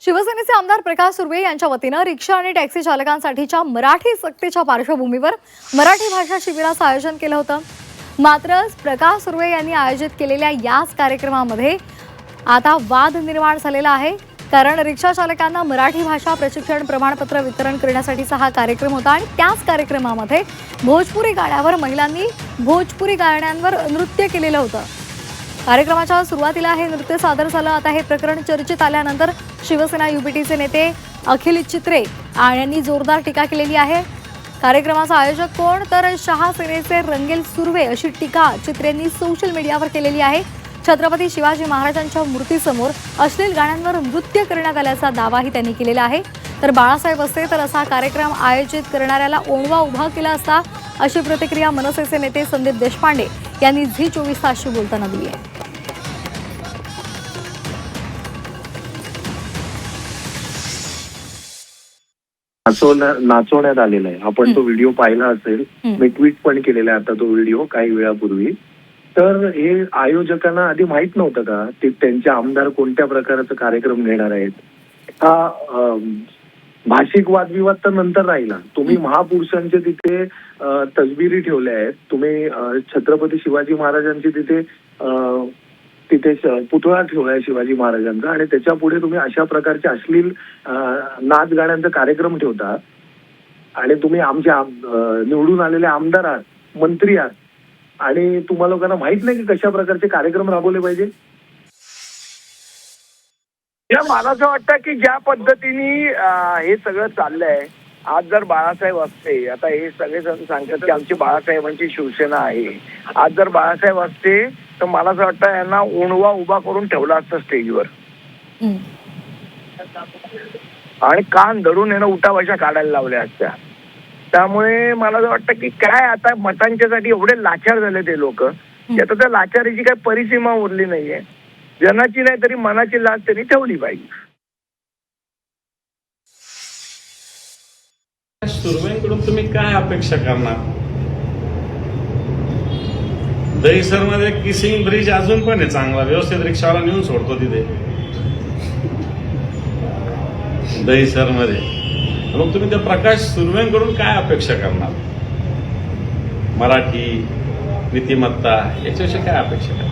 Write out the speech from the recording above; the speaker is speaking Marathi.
शिवसेनेचे आमदार प्रकाश सुर्वे यांच्या वतीनं रिक्षा आणि टॅक्सी चालकांसाठीच्या मराठी सक्तीच्या पार्श्वभूमीवर मराठी भाषा शिबिराचं आयोजन केलं होतं। मात्र प्रकाश सुर्वे यांनी आयोजित केलेल्या याच कार्यक्रमामध्ये आता वाद निर्माण झालेला आहे। कारण रिक्षा चालकांना मराठी भाषा प्रशिक्षण प्रमाणपत्र वितरण करण्यासाठीचा हा कार्यक्रम होता आणि त्याच कार्यक्रमामध्ये भोजपुरी गाण्यावर महिलांनी भोजपुरी गाण्यांवर नृत्य केलेलं होतं। कार्यक्रमाच्या सुरुवातीला हे नृत्य सादर झालं। आता हे प्रकरण चर्चेत आल्यानंतर शिवसेना युबीटीचे नेते अखिल चित्रे यांनी जोरदार टीका केलेली आहे। कार्यक्रमाचा आयोजक कोण तर शहासेनेचे रंगेल सुर्वे अशी टीका चित्रेंनी सोशल मीडियावर केलेली आहे। छत्रपती शिवाजी महाराजांच्या मूर्तीसमोर अश्लील गाण्यांवर नृत्य करण्यात आल्याचा दावाही त्यांनी केलेला आहे। तर बाळासाहेब असते तर असा कार्यक्रम आयोजित करणाऱ्याला ओणवा उभा केला असता अशी प्रतिक्रिया मनसेचे नेते संदीप देशपांडे यांनी झी 24 तासशी बोलताना दिली आहे। नाचवण्यात आलेला आहे। आपण तो व्हिडिओ पाहिला असेल, मी ट्विट पण केलेला आहे आता तो व्हिडिओ काही वेळापूर्वी। तर हे आयोजकांना आधी माहित नव्हतं का ते त्यांचे आमदार कोणत्या प्रकारचा कार्यक्रम घेणार आहेत? हा भाषिक वादविवाद तर नंतर राहिला। तुम्ही महापुरुषांचे तिथे तसबिरी ठेवल्या आहेत, तुम्ही छत्रपती शिवाजी महाराजांची तिथे पुतळा ठेवलाय शिवाजी महाराजांचा आणि त्याच्या पुढे तुम्ही अशा प्रकारचे अश्लील नाच गाण्यांचा कार्यक्रम ठेवता आणि तुम्ही आमच्या निवडून आलेले आमदार आहात, मंत्री आहात आणि तुम्हाला लोकांना माहित नाही की कशा प्रकारचे कार्यक्रम राबवले पाहिजे। मला असं वाटतं की ज्या पद्धतीने हे सगळं चाललंय, आज जर बाळासाहेब असते, आता हे सगळे जण सांगतात की आमची बाळासाहेबांची शिवसेना आहे, आज जर बाळासाहेब असते तर मला असं वाटतं यांना ओणवा उभा करून ठेवला असतं स्टेजवर आणि कान धरून यांना उठाभाषा काढायला लावल्या असत्या। त्यामुळे मला असं वाटतं की काय आता मतांच्यासाठी एवढे लाचार झाले ते लोक की आता त्या लाचारीची काही परिसीमा उरली नाहीये। जनाची नाही तरी मनाची लाज त्यांनी ठेवली पाहिजे। सुर्वेंकडून तुम्ही काय अपेक्षा करणार? दहीसरमध्ये किसिंग ब्रिज अजून पण आहे चांगला, व्यवस्थित रिक्षावाला नेऊन सोडतो तिथे दहीसरमध्ये। मग तुम्ही त्या प्रकाश सुर्वेंकडून काय अपेक्षा करणार? मराठी नीतिमत्ता याच्याविषयी काय अपेक्षा करणार?